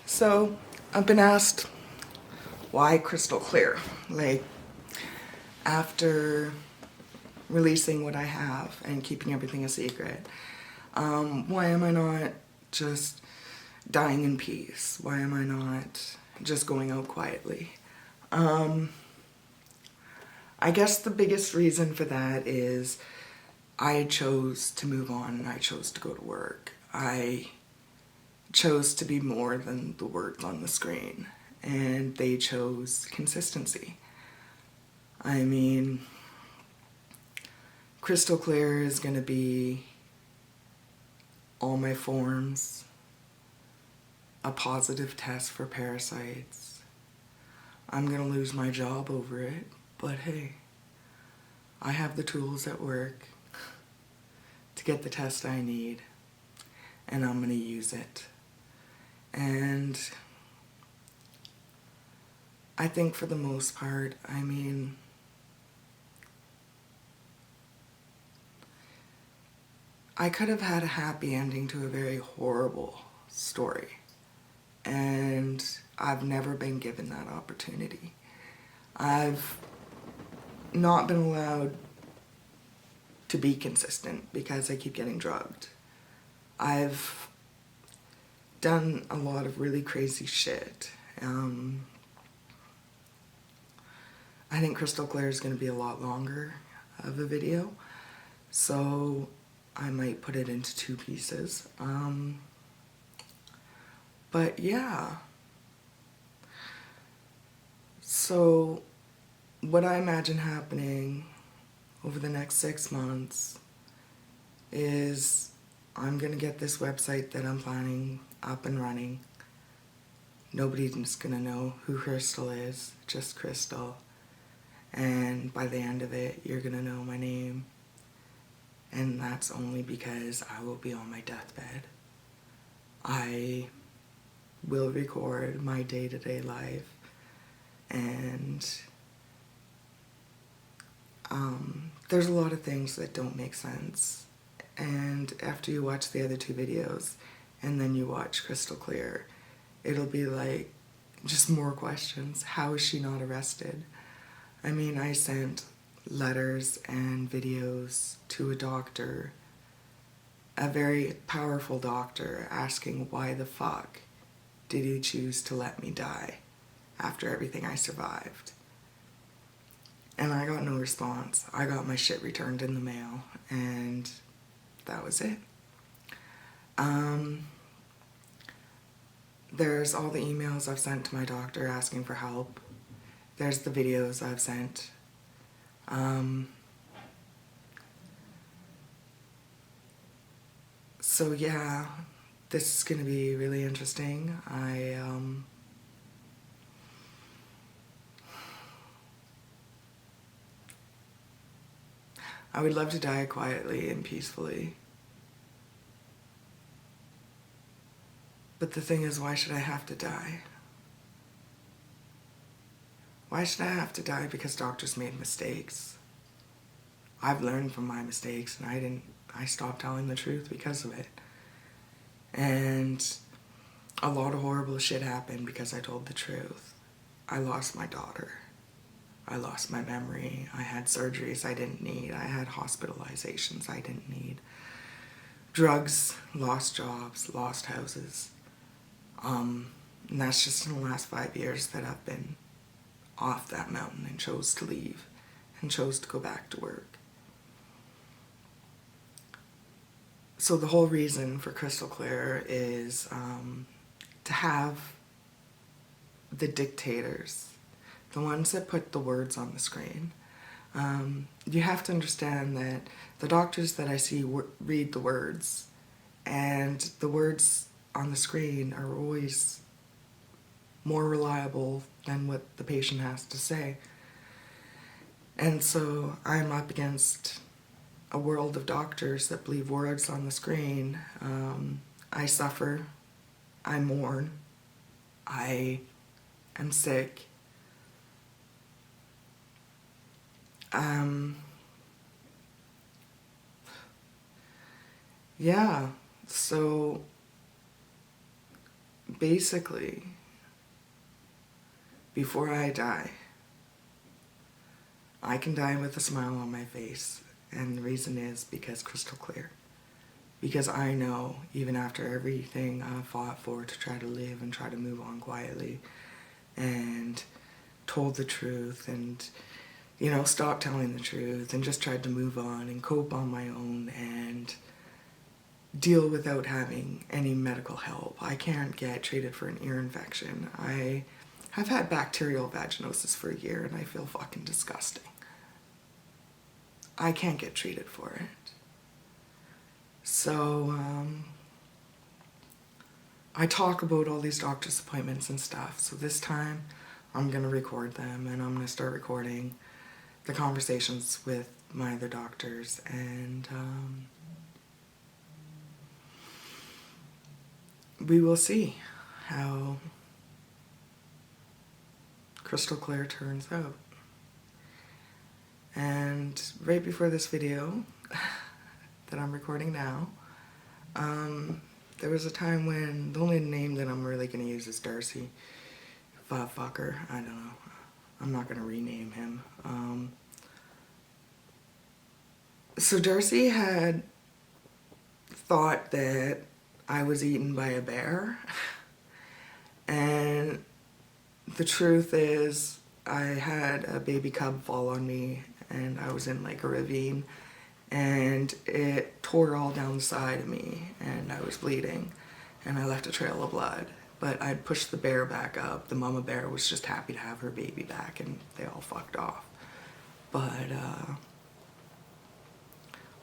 So I've been asked why crystal clear. Like, after releasing what I have and keeping everything a secret, why am I not just dying in peace? Why am I not just going out quietly? I guess the biggest reason for that is I chose to move on and I chose to go to work. I chose to be more than the words on the screen, and they chose consistency. I mean, crystal clear is going to be all my forms, a positive test for parasites. I'm going to lose my job over it, but hey, I have the tools at work to get the test I need, and I'm going to use it. And I think for the most part, I mean, I could have had a happy ending to a very horrible story, and I've never been given that opportunity. I've not been allowed to be consistent because I keep getting drugged. I've done a lot of really crazy shit. I think crystal clear is going to be a lot longer of a video, so I might put it into two pieces. But yeah, so what I imagine happening over the next 6 months is I'm going to get this website that I'm planning up and running. Nobody's going to know who Crystal is, just Crystal. And by the end of it, you're going to know my name. And that's only because I will be on my deathbed. I will record my day-to-day life, and there's a lot of things that don't make sense. And after you watch the other two videos, and then you watch Crystal Clear, it'll be like, just more questions. How is she not arrested? I mean, I sent letters and videos to a doctor, a very powerful doctor, asking why the fuck did he choose to let me die after everything I survived. And I got no response. I got my shit returned in the mail, and that was it. There's all the emails I've sent to my doctor asking for help. There's the videos I've sent. So yeah, this is gonna be really interesting. I would love to die quietly and peacefully. But the thing is, why should I have to die? Why should I have to die because doctors made mistakes? I've learned from my mistakes, and I stopped telling the truth because of it. And a lot of horrible shit happened because I told the truth. I lost my daughter. I lost my memory. I had surgeries I didn't need. I had hospitalizations I didn't need. Drugs, lost jobs, lost houses. And that's just in the last 5 years that I've been off that mountain and chose to leave and chose to go back to work. So the whole reason for Crystal Clear is to have the dictators, the ones that put the words on the screen. You have to understand that the doctors that I see read the words, and the words on the screen are always more reliable than what the patient has to say. And so I'm up against a world of doctors that believe words on the screen. I suffer, I mourn, I am sick. Yeah, so basically, before I die, I can die with a smile on my face. And the reason is because crystal clear. Because I know, even after everything I fought for to try to live and try to move on quietly, and told the truth and, you know, stopped telling the truth and just tried to move on and cope on my own and deal without having any medical help. I can't get treated for an ear infection. I have had bacterial vaginosis for a year and I feel fucking disgusting. I can't get treated for it. So, I talk about all these doctor's appointments and stuff. So this time, I'm going to record them and I'm going to start recording the conversations with my other doctors. And we will see how crystal clear turns out. And right before this video that I'm recording now, there was a time when the only name that I'm really going to use is Darcy. Fucker, I don't know. I'm not going to rename him. So Darcy had thought that I was eaten by a bear. And the truth is, I had a baby cub fall on me and I was in like a ravine and it tore all down the side of me and I was bleeding and I left a trail of blood. But I'd pushed the bear back up. The mama bear was just happy to have her baby back and they all fucked off. But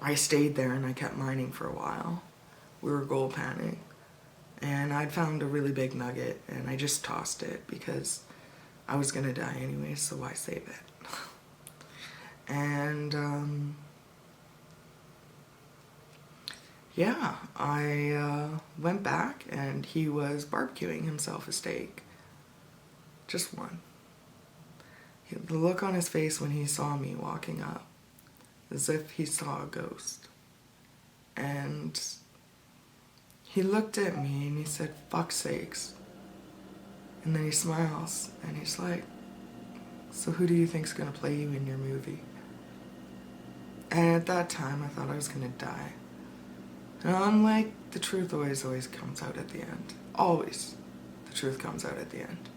I stayed there and I kept mining for a while. We were gold panning and I'd found a really big nugget and I just tossed it because I was gonna die anyway, so why save it? And yeah, I went back and he was barbecuing himself a steak. Just one. The look on his face when he saw me walking up, as if he saw a ghost. And he looked at me and he said, "Fuck's sakes." And then he smiles and he's like, "So who do you think's gonna play you in your movie?" And at that time I thought I was gonna die. And I'm like, the truth always comes out at the end. Always. The truth comes out at the end.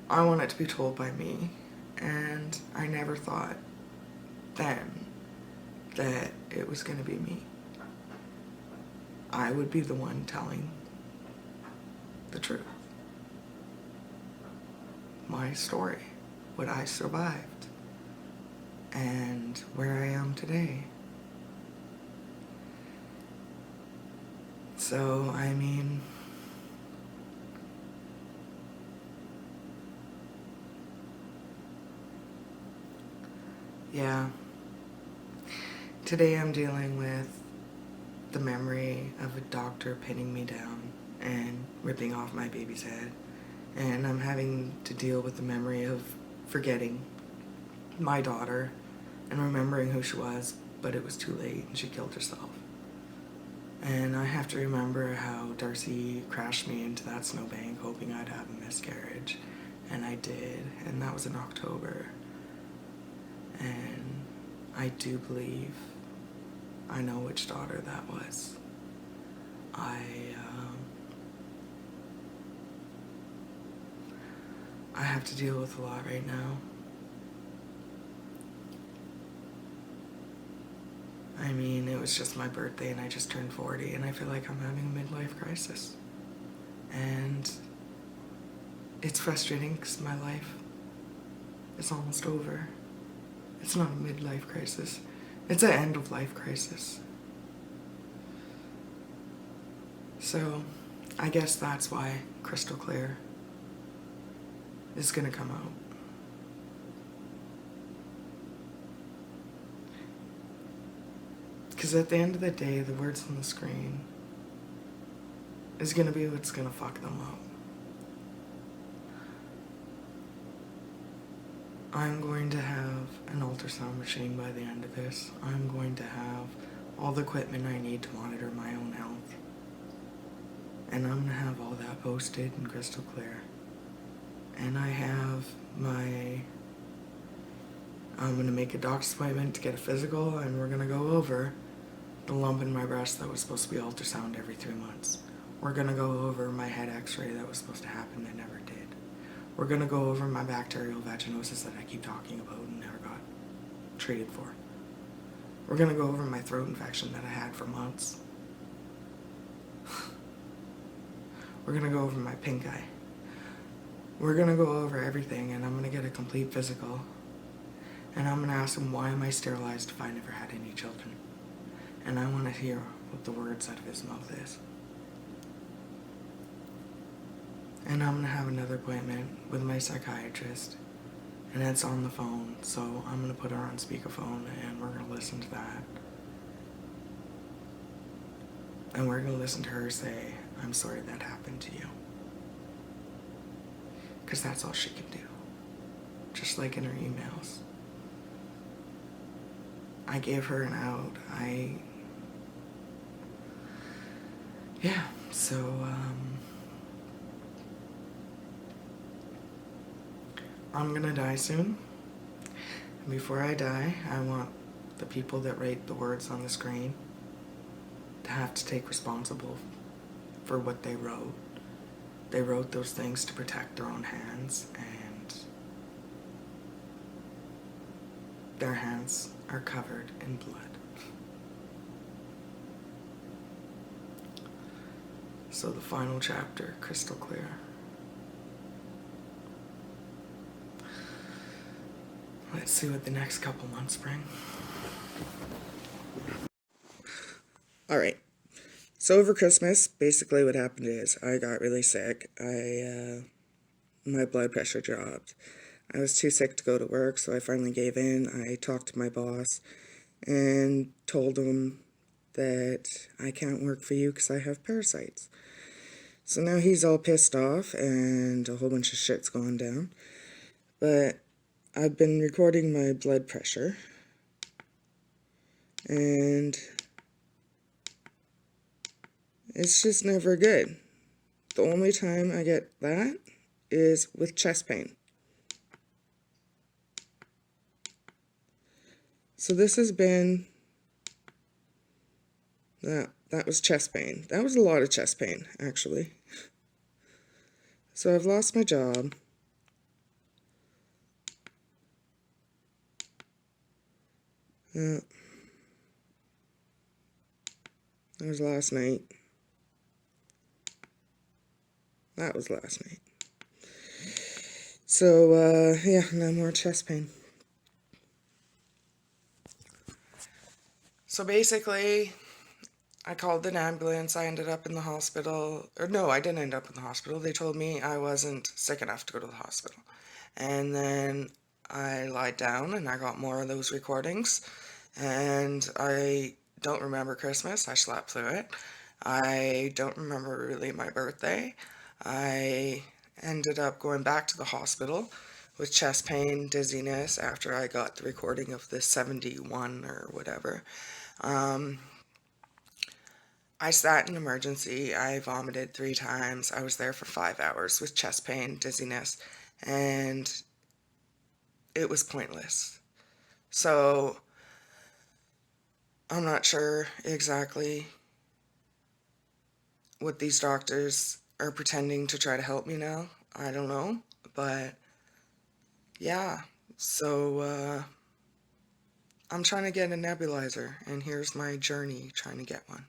I want it to be told by me. And I never thought then that it was gonna be me. I would be the one telling the truth. My story. What I survived. And where I am today. So, I mean, yeah. Today I'm dealing with the memory of a doctor pinning me down and ripping off my baby's head. And I'm having to deal with the memory of forgetting my daughter and remembering who she was, but it was too late and she killed herself. And I have to remember how Darcy crashed me into that snowbank hoping I'd have a miscarriage. And I did, and that was in October. And I do believe I know which daughter that was. I have to deal with a lot right now. I mean, it was just my birthday and I just turned 40 and I feel like I'm having a midlife crisis. And it's frustrating because my life is almost over. It's not a midlife crisis. It's an end of life crisis. So, I guess that's why Crystal Clear is gonna come out. Because at the end of the day, the words on the screen is gonna be what's gonna fuck them up. I'm going to have an ultrasound machine by the end of this. I'm going to have all the equipment I need to monitor my own health. got posted in Crystal Clear. And I have I'm going to make a doctor's appointment to get a physical, and we're going to go over the lump in my breast that was supposed to be ultrasound every 3 months. We're going to go over my head x-ray that was supposed to happen that never did. We're going to go over my bacterial vaginosis that I keep talking about and never got treated for. We're going to go over my throat infection that I had for months. We're going to go over my pink eye. We're going to go over everything, and I'm going to get a complete physical. And I'm going to ask him, why am I sterilized if I never had any children? And I want to hear what the words out of his mouth is. And I'm going to have another appointment with my psychiatrist. And it's on the phone, so I'm going to put her on speakerphone, and we're going to listen to that. And we're going to listen to her say, I'm sorry that happened to you. Because that's all she can do. Just like in her emails. I gave her an out. Yeah, so, I'm gonna die soon. And before I die, I want the people that write the words on the screen to have to take responsible for what they wrote. They wrote those things to protect their own hands, and their hands are covered in blood. So the final chapter, Crystal Clear. Let's see what the next couple months bring. Alright, so over Christmas, basically what happened is I got really sick. My blood pressure dropped. I was too sick to go to work, so I finally gave in. I talked to my boss and told him that I can't work for you because I have parasites. So now he's all pissed off and a whole bunch of shit's going down. But I've been recording my blood pressure, and it's just never good. The only time I get that is with chest pain. So this has been, that was chest pain. That was a lot of chest pain, actually. So I've lost my job. That was last night. That was last night. So, yeah, no more chest pain. So basically, I called an ambulance. I ended up in the hospital. Or no, I didn't end up in the hospital. They told me I wasn't sick enough to go to the hospital. And then I lied down and I got more of those recordings. And I don't remember Christmas. I slept through it. I don't remember really my birthday. I ended up going back to the hospital with chest pain, dizziness, after I got the recording of the 71 or whatever. I sat in emergency. I vomited 3 times. I was there for 5 hours with chest pain, dizziness, and it was pointless. So I'm not sure exactly what these doctors are pretending to try to help me now. I don't know, but yeah. So I'm trying to get a nebulizer, and here's my journey trying to get one.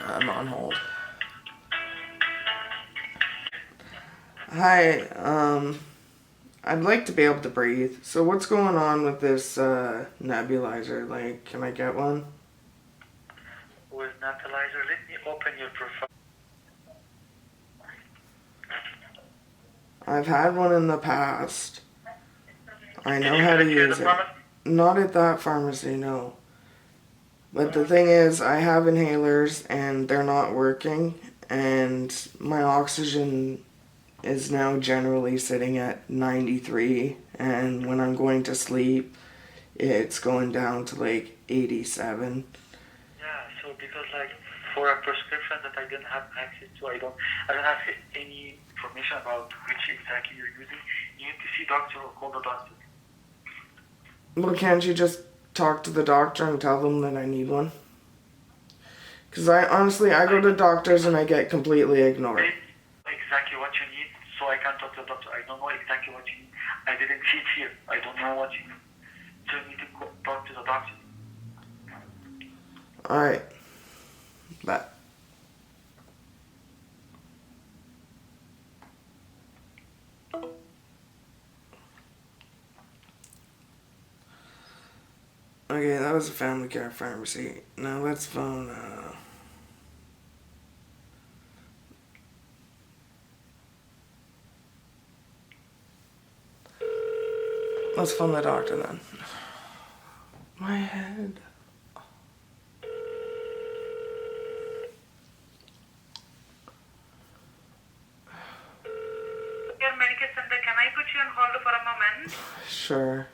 I'm on hold. Hi, I'd like to be able to breathe. So what's going on with this nebulizer? Like, can I get one? With nebulizer, let me open your profile. I've had one in the past. I know how to use it. Not at that pharmacy, no. But the thing is, I have inhalers and they're not working, and my oxygen is now generally sitting at 93, and when I'm going to sleep, it's going down to like 87. Yeah, so because like for a prescription that I didn't have access to, I don't have any information about which exactly you're using. You need to see doctor or call the doctor. Well, can't you just talk to the doctor and tell them that I need one? Because I go to doctors and I get completely ignored. Exactly what you need, so I can't talk to the doctor. I don't know exactly what you need. I didn't see it here. I don't know what you need. So you need to talk to the doctor. Alright. Bye. Okay, that was a family care pharmacy. Now let's phone, let's phone the doctor then. My head. Your medical center, can I put you on hold for a moment? Sure.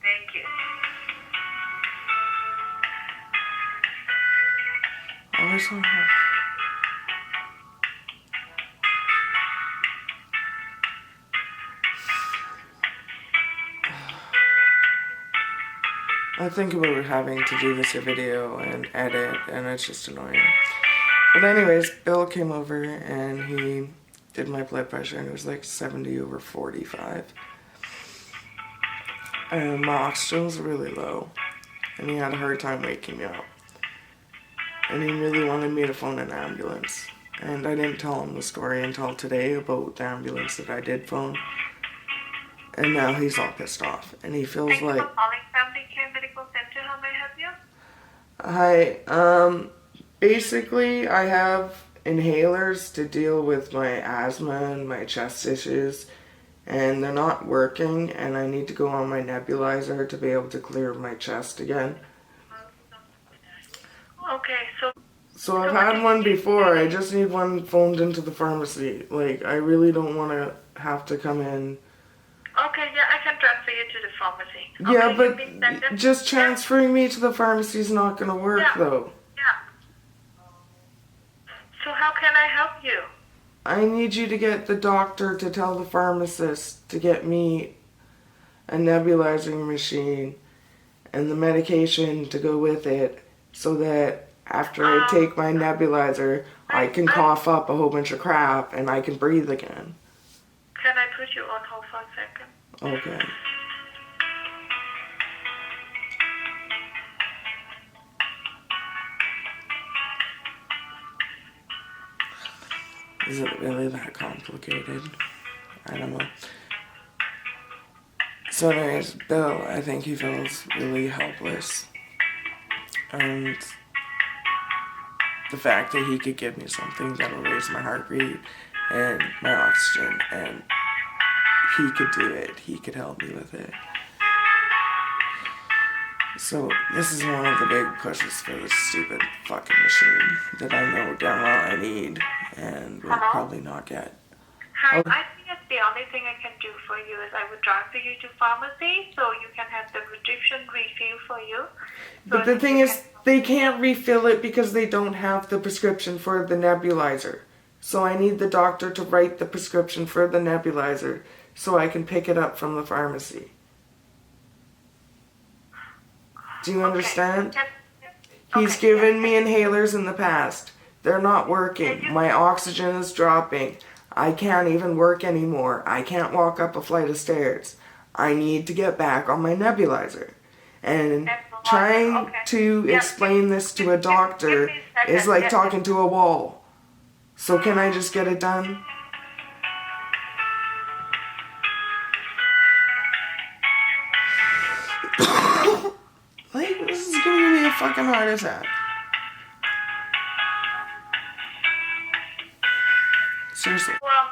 Thank you. Always on hold. I think about having to do this video and edit, and it's just annoying. But anyways, Bill came over and he did my blood pressure, and it was like 70/45. And my oxygen was really low, and he had a hard time waking me up. And he really wanted me to phone an ambulance. And I didn't tell him the story until today about the ambulance that I did phone. And now he's all pissed off, and he feels Thank like... you for calling Family Care Medical Center. How may I help you? Hi, basically I have inhalers to deal with my asthma and my chest issues, and they're not working, and I need to go on my nebulizer to be able to clear my chest again. Okay, So I've had one before, I just need one phoned into the pharmacy. Like, I really don't want to have to come in. okay, yeah, I can transfer you to the pharmacy. Yeah, Okay, but you mean that- just transferring me to the pharmacy is not going to work, Yeah. though. Yeah. So how can I help you? I need you to get the doctor to tell the pharmacist to get me a nebulizing machine and the medication to go with it, so that after I take my nebulizer, I can cough up a whole bunch of crap and I can breathe again. Can I put you on hold for a second? Okay. Is it really that complicated? I don't know. So anyways, Bill, I think he feels really helpless. And the fact that he could give me something that'll raise my heart rate and my oxygen, and he could do it. He could help me with it. So this is one of the big pushes for this stupid fucking machine that I know damn well I need and will probably not get. Hi, Okay. I think it's the only thing I can do for you is I would transfer you to pharmacy so you can have the prescription refill for you. But the thing is, they can't refill it because they don't have the prescription for the nebulizer. So I need the doctor to write the prescription for the nebulizer so I can pick it up from the pharmacy. Do you understand? He's given me inhalers in the past. They're not working. My oxygen is dropping. I can't even work anymore. I can't walk up a flight of stairs. I need to get back on my nebulizer. And trying to explain this to a doctor is like talking to a wall. So can I just get it done? Like, this is gonna give me a fucking heart attack. Seriously. Well,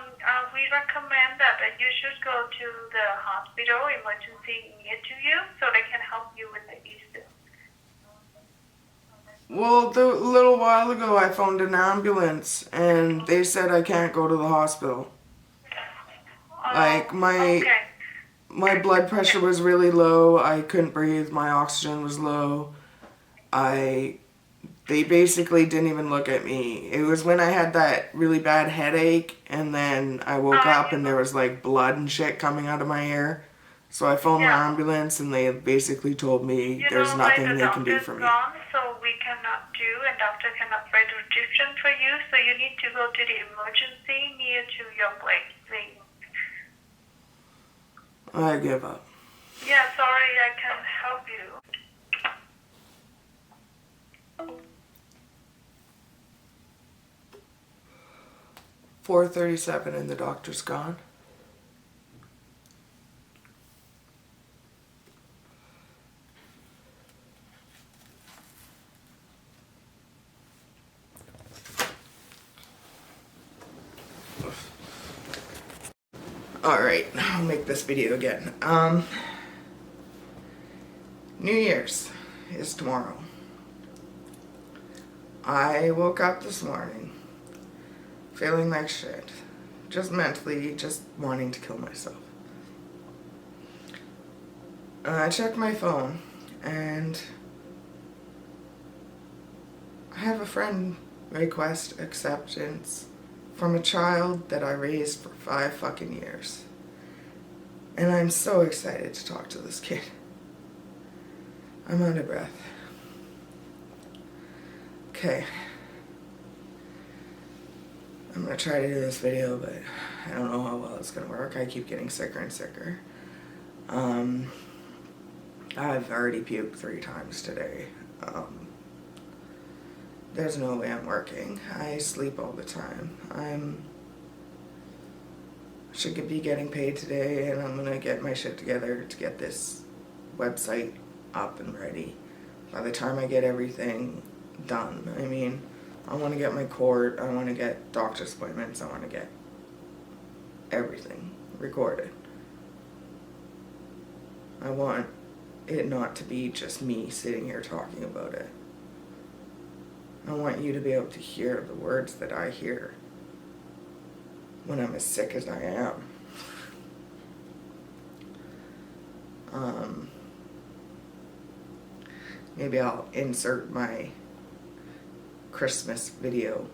we recommend that you should go to the hospital emergency near to you so they can help you with the issue. Well, a little while ago I phoned an ambulance and they said I can't go to the hospital. Like, Okay. my blood pressure was really low. I couldn't breathe. My oxygen was low. They basically didn't even look at me. It was when I had that really bad headache, and then I woke up and there was like blood and shit coming out of my ear. So I phoned the ambulance and they basically told me there's nothing they can do for me. Gone, so we cannot do, and doctor cannot write a prescription for you. So you need to go to the emergency near to your place, please. I give up. Yeah, sorry, I can't help you. 4:37 and the doctor's gone. Alright, I'll make this video again. New Year's is tomorrow. I woke up this morning feeling like shit. Just mentally, just wanting to kill myself. I checked my phone and I have a friend request acceptance from a child that I raised for 5 fucking years. And I'm so excited to talk to this kid. I'm out of breath. Okay. I'm gonna try to do this video, but I don't know how well it's gonna work. I keep getting sicker and sicker. I've already puked 3 times today. There's no way I'm working. I sleep all the time. Should be getting paid today, and I'm gonna get my shit together to get this website up and ready. By the time I get everything done, I mean, I want to get my court, I want to get doctor's appointments, I want to get everything recorded. I want it not to be just me sitting here talking about it. I want you to be able to hear the words that I hear when I'm as sick as I am. Maybe I'll insert my Christmas video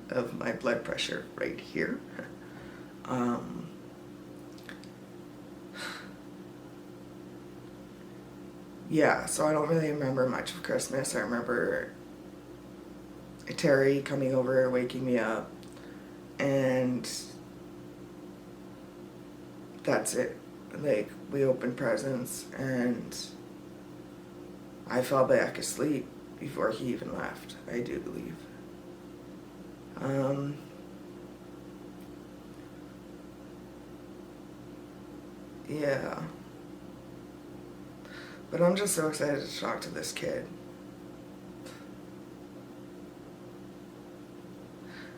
of my blood pressure right here. Yeah, so I don't really remember much of Christmas. I remember Terry coming over, waking me up, and that's it. Like, we opened presents, and I fell back asleep before he even left, I do believe. Yeah. But I'm just so excited to talk to this kid.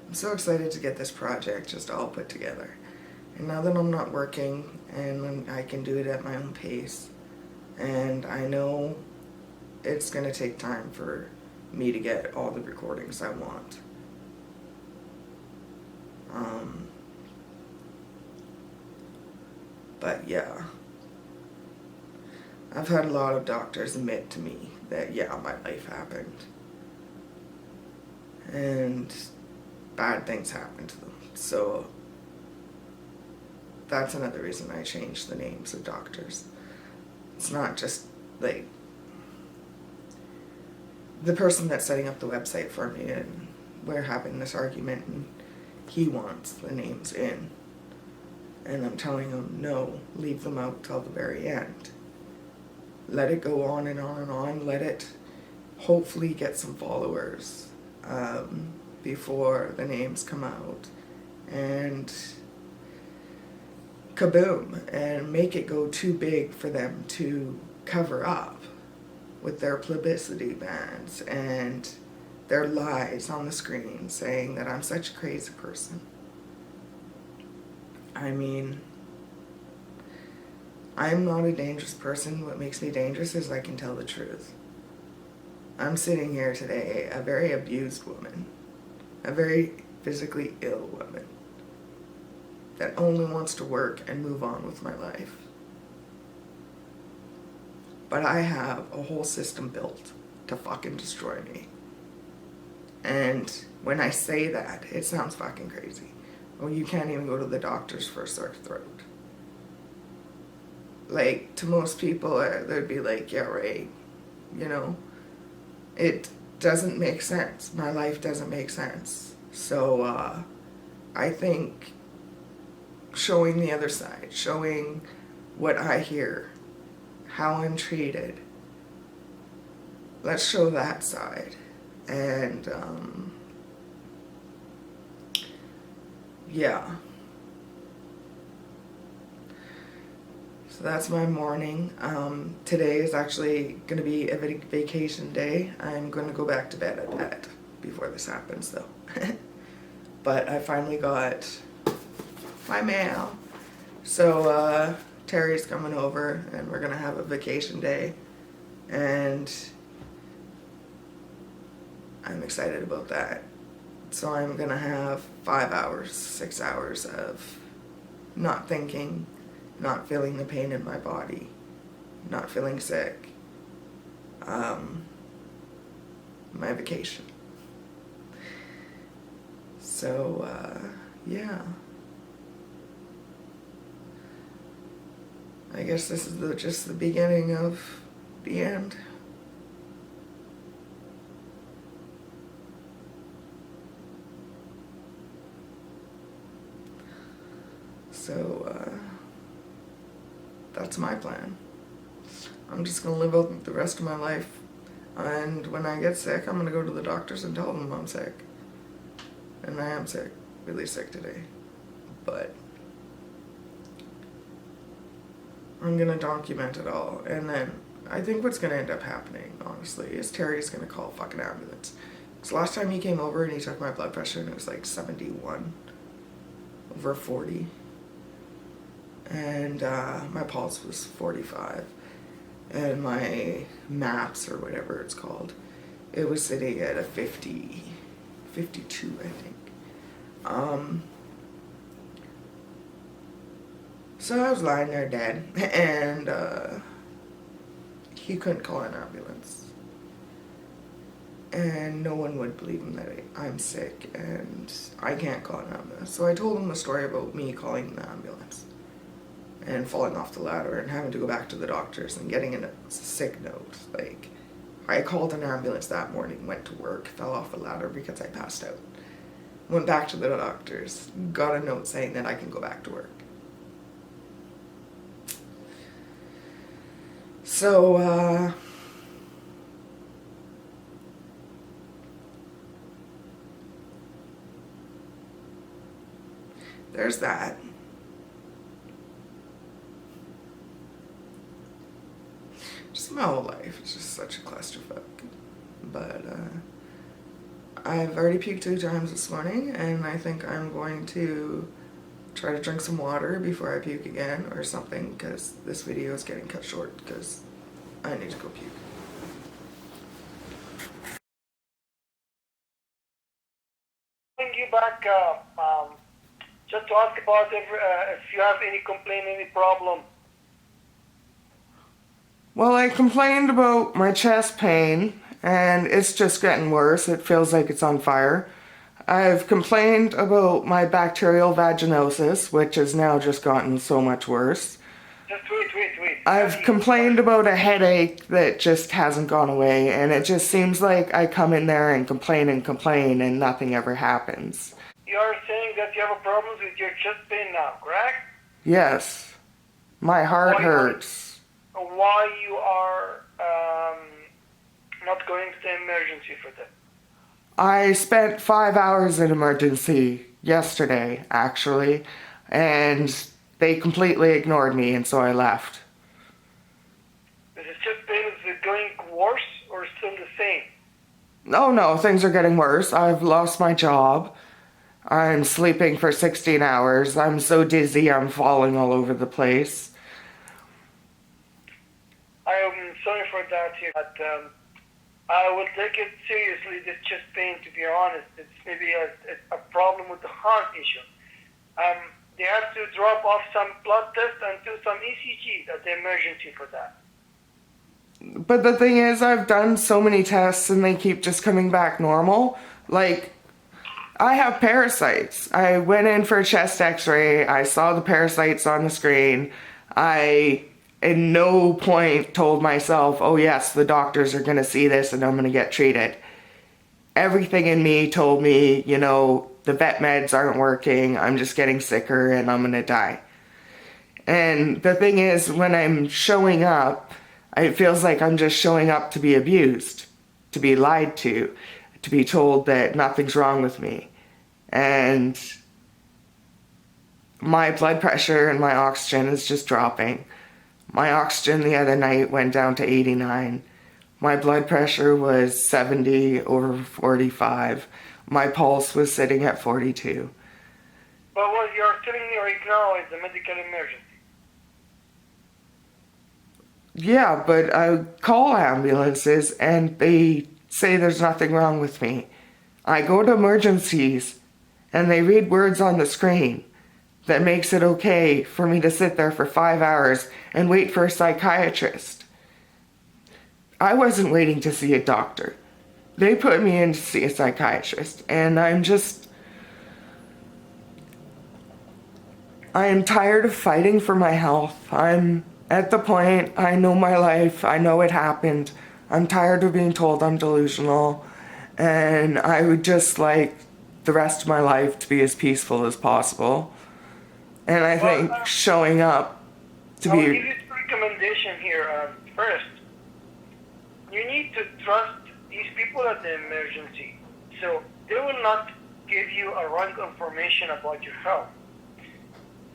I'm so excited to get this project just all put together. And now that I'm not working and I can do it at my own pace, and I know it's gonna take time for me to get all the recordings I want. But yeah, I've had a lot of doctors admit to me that yeah, my life happened. And bad things happened to them. So that's another reason I changed the names of doctors. It's not just like the person that's setting up the website for me, and we're having this argument, and he wants the names in. And I'm telling him, no, leave them out till the very end. Let it go on and on and on. Let it hopefully get some followers before the names come out. And kaboom, and make it go too big for them to cover up with their publicity bands and their lies on the screen saying that I'm such a crazy person. I mean, I'm not a dangerous person. What makes me dangerous is I can tell the truth. I'm sitting here today, a very abused woman, a very physically ill woman that only wants to work and move on with my life. But I have a whole system built to fucking destroy me. And when I say that, it sounds fucking crazy. Well, you can't even go to the doctors for a sore throat. Like, to most people, they'd be like, yeah, right. You know? It doesn't make sense. My life doesn't make sense. So, I think showing the other side, showing what I hear, how I'm treated, let's show that side. And, yeah. So that's my morning. Today is actually going to be a vacation day. I'm going to go back to bed at before this happens, though. But I finally got my mail. So Terry's coming over, and we're going to have a vacation day. And I'm excited about that. So I'm going to have 5 hours, 6 hours of not thinking, not feeling the pain in my body, not feeling sick. My vacation. So, yeah. I guess this is just the beginning of the end. So, that's my plan. I'm just going to live out the rest of my life. And when I get sick, I'm going to go to the doctors and tell them I'm sick. And I am sick. Really sick today. But I'm going to document it all. And then I think what's going to end up happening, honestly, is Terry's going to call a fucking ambulance. Because last time he came over and he took my blood pressure and it was like 71 over 40. And my pulse was 45. And my MAPS, or whatever it's called, it was sitting at a 52, I think. So I was lying there dead, and he couldn't call an ambulance. And no one would believe him that I'm sick, and I can't call an ambulance. So I told him the story about me calling the ambulance and falling off the ladder and having to go back to the doctors and getting a sick note. Like, I called an ambulance that morning, went to work, fell off the ladder because I passed out. Went back to the doctors, got a note saying that I can go back to work. So, there's that. Just my whole life, it's just such a clusterfuck. But, I've already puked 2 times this morning, and I think I'm going to try to drink some water before I puke again or something, because this video is getting cut short because I need to go puke. Bring you back just to ask about if you have any complaint, any problem. Well, I complained about my chest pain, and it's just getting worse. It feels like it's on fire. I've complained about my bacterial vaginosis, which has now just gotten so much worse. Just wait. I've complained about a headache that just hasn't gone away, and it just seems like I come in there and complain and nothing ever happens. You are saying that you have a problem with your chest pain now, correct? Yes. My heart hurts. Why you are not going to the emergency for that? I spent 5 hours in emergency yesterday, actually, and they completely ignored me, and so I left. This is worse or still the same? No, things are getting worse. I've lost my job. I'm sleeping for 16 hours. I'm so dizzy, I'm falling all over the place. I'm sorry for that here, but I will take it seriously, this chest pain, to be honest. It's maybe a problem with the heart issue. They have to drop off some blood tests and do some ECG at the emergency for that. But the thing is, I've done so many tests and they keep just coming back normal. Like, I have parasites. I went in for a chest x-ray. I saw the parasites on the screen. I, at no point, told myself, oh yes, the doctors are going to see this and I'm going to get treated. Everything in me told me, you know, the vet meds aren't working. I'm just getting sicker and I'm going to die. And the thing is, when I'm showing up, it feels like I'm just showing up to be abused, to be lied to be told that nothing's wrong with me. And my blood pressure and my oxygen is just dropping. My oxygen the other night went down to 89. My blood pressure was 70/45. My pulse was sitting at 42. But what you're telling me right now is a medical emergency. Yeah, but I call ambulances and they say there's nothing wrong with me. I go to emergencies and they read words on the screen that makes it okay for me to sit there for 5 hours and wait for a psychiatrist. I wasn't waiting to see a doctor. They put me in to see a psychiatrist, and I am tired of fighting for my health. I'm at the point, I know my life, I know it happened. I'm tired of being told I'm delusional, and I would just like the rest of my life to be as peaceful as possible. And I think showing up to I'll be... give you a recommendation here. First, you need to trust these people at the emergency. So they will not give you a wrong information about your health.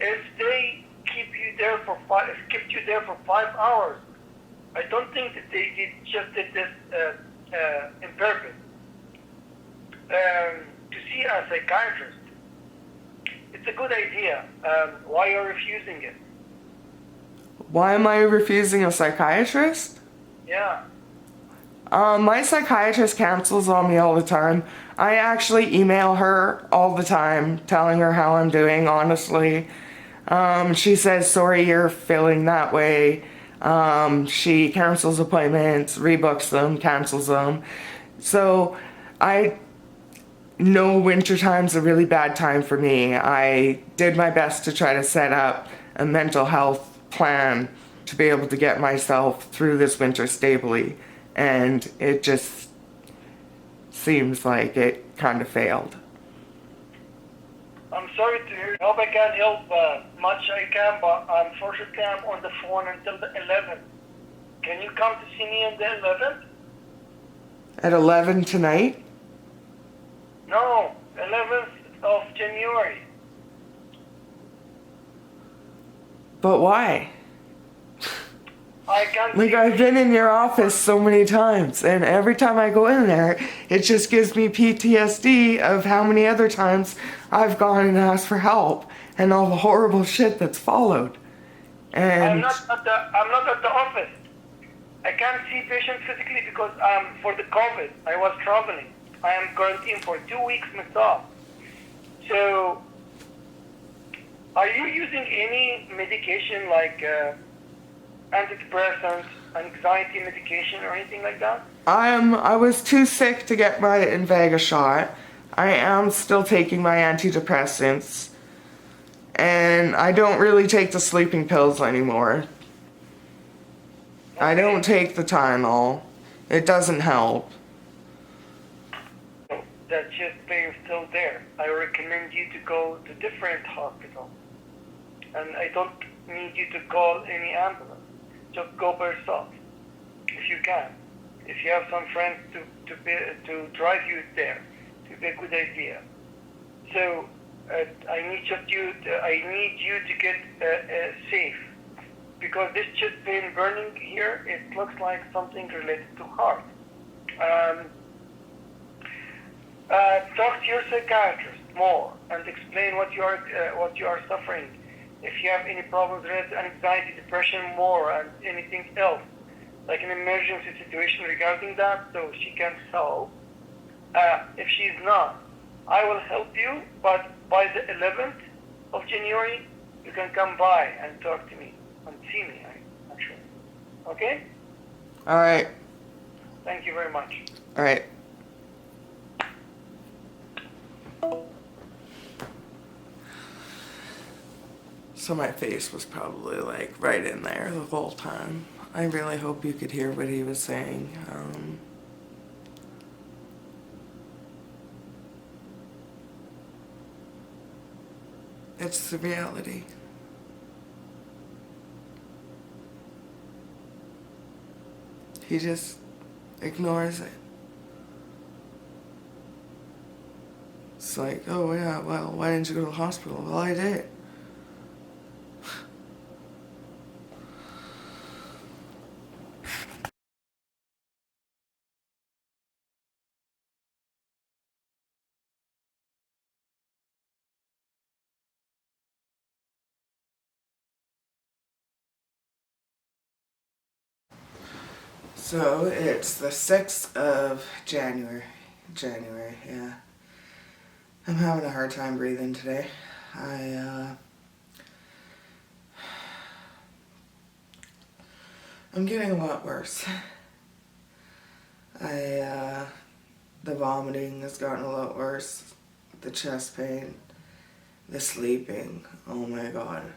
If they kept you there for 5 hours, I don't think that they did this in purpose. To see a psychiatrist, it's a good idea. Why are you refusing it? Why am I refusing a psychiatrist? Yeah. My psychiatrist cancels on me all the time. I actually email her all the time, telling her how I'm doing, honestly. She says, sorry you're feeling that way. She cancels appointments, rebooks them, cancels them. So I know wintertime's a really bad time for me. I did my best to try to set up a mental health plan to be able to get myself through this winter stably. And it just seems like it kind of failed. I'm sorry to hear. I hope I can help much I can, but unfortunately I'm on the phone until the 11th. Can you come to see me on the 11th? At 11 tonight? No, 11th of January. But why? I can't Like, see I've been in your office so many times, and every time I go in there, it just gives me PTSD of how many other times I've gone and asked for help, and all the horrible shit that's followed. And I'm not at the office. I can't see patients physically because for the COVID, I was traveling. I am quarantined for 2 weeks myself. So, are you using any medication like antidepressants, anxiety medication, or anything like that? I was too sick to get my Invega shot. I am still taking my antidepressants. And I don't really take the sleeping pills anymore. I don't take the Tylenol. It doesn't help. That chest pain is still there. I recommend you to go to different hospital. And I don't need you to call any ambulance. Just go by yourself, if you can. If you have some friends to drive you there, it would be a good idea. So I need you to get safe. because this chest pain burning here, it looks like something related to heart. Um, Talk to your psychiatrist more and explain what you are suffering. If you have any problems related to anxiety, depression, more, and anything else, like an emergency situation regarding that, so she can help. If she's not, I will help you, but by the 11th of January, you can come by and talk to me and see me, actually. Okay? All right. Thank you very much. All right. So my face was probably like right in there the whole time. I really hope you could hear what he was saying. It's the reality. He just ignores it. It's like, oh yeah, well, why didn't you go to the hospital? Well, I did. So it's the 6th of January. Yeah. I'm having a hard time breathing today. I'm getting a lot worse. The vomiting has gotten a lot worse. The chest pain. The sleeping. Oh my God.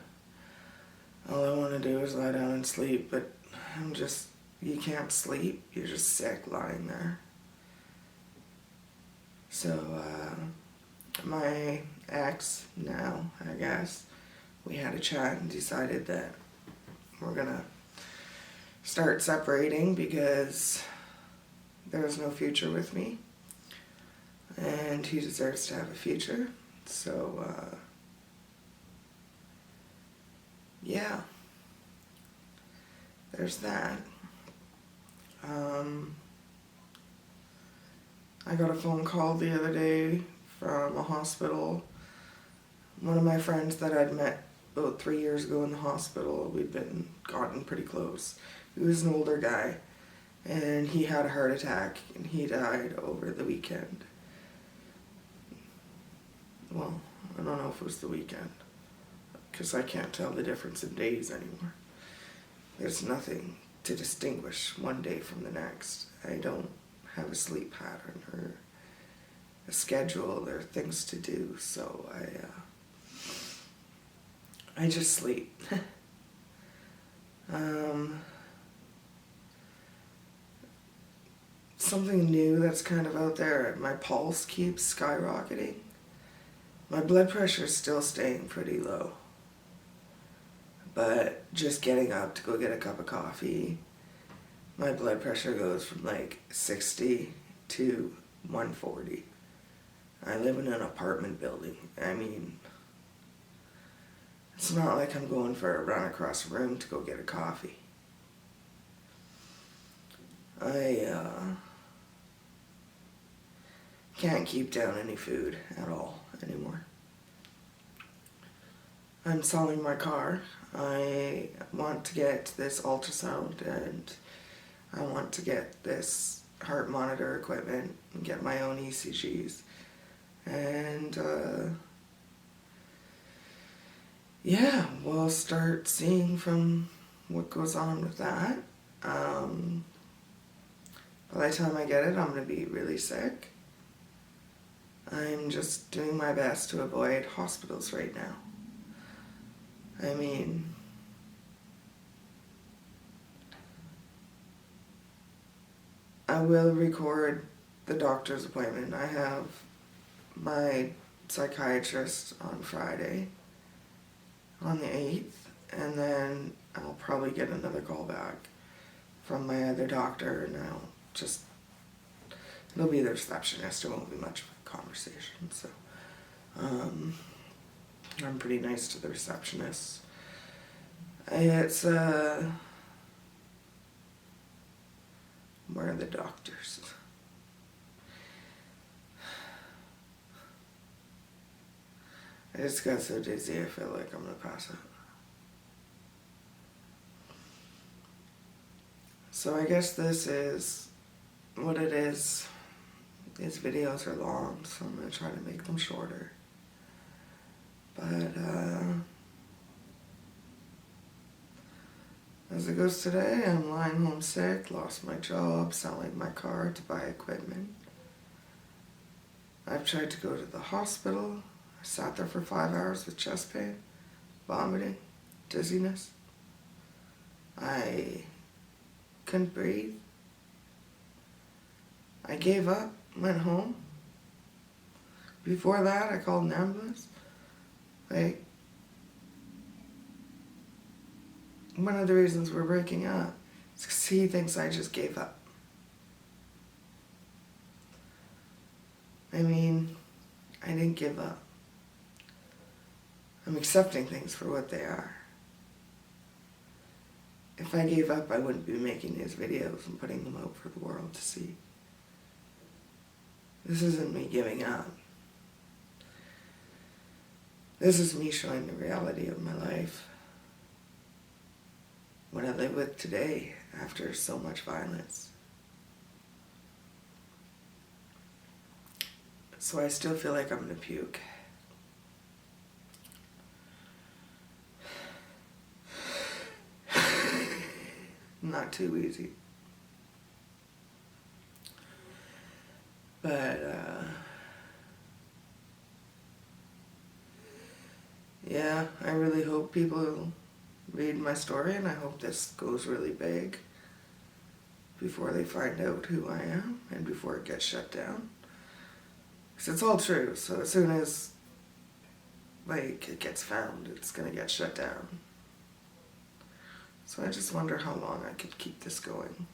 All I want to do is lie down and sleep, but you can't sleep. You're just sick lying there. So, my ex now, I guess, we had a chat and decided that we're gonna start separating because there's no future with me. And he deserves to have a future. So, yeah. There's that. I got a phone call the other day from a hospital. One of my friends that I'd met about 3 years ago in the hospital, gotten pretty close. He was an older guy, and he had a heart attack, and he died over the weekend. Well, I don't know if it was the weekend, because I can't tell the difference in days anymore. There's nothing to distinguish one day from the next. I don't have a sleep pattern or a schedule. There are things to do, so I just sleep. Something new that's kind of out there, my pulse keeps skyrocketing. My blood pressure is still staying pretty low. But just getting up to go get a cup of coffee, my blood pressure goes from like 60 to 140. I live in an apartment building. I mean, it's not like I'm going for a run across the room to go get a coffee. I can't keep down any food at all anymore. I'm selling my car. I want to get this ultrasound and I want to get this heart monitor equipment and get my own ECGs. And yeah, we'll start seeing from what goes on with that. By the time I get it, I'm going to be really sick. I'm just doing my best to avoid hospitals right now. I mean, I will record the doctor's appointment. I have my psychiatrist on Friday, on the 8th, and then I'll probably get another call back from my other doctor, and it'll be the receptionist. It won't be much of a conversation, so I'm pretty nice to the receptionist. It's, where are the doctors? I just got so dizzy, I feel like I'm gonna pass out. So I guess this is what it is. These videos are long, so I'm gonna try to make them shorter. But, as it goes today, I'm lying home sick, lost my job, selling my car to buy equipment. I've tried to go to the hospital. I sat there for 5 hours with chest pain, vomiting, dizziness. I couldn't breathe. I gave up, went home. Before that, I called an ambulance. Like, one of the reasons we're breaking up is because he thinks I just gave up. I mean, I didn't give up. I'm accepting things for what they are. If I gave up, I wouldn't be making these videos and putting them out for the world to see. This isn't me giving up. This is me showing the reality of my life. What I live with today after so much violence. So I still feel like I'm gonna puke. Not too easy. But, yeah, I really hope people read my story, and I hope this goes really big before they find out who I am and before it gets shut down. Because it's all true, so as soon as, like, it gets found, it's gonna get shut down. So I just wonder how long I could keep this going.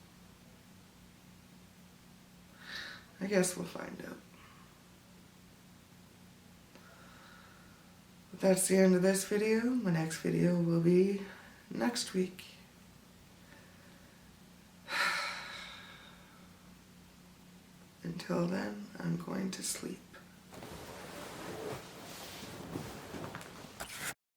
I guess we'll find out. But that's the end of this video. My next video will be next week. Until then, I'm going to sleep.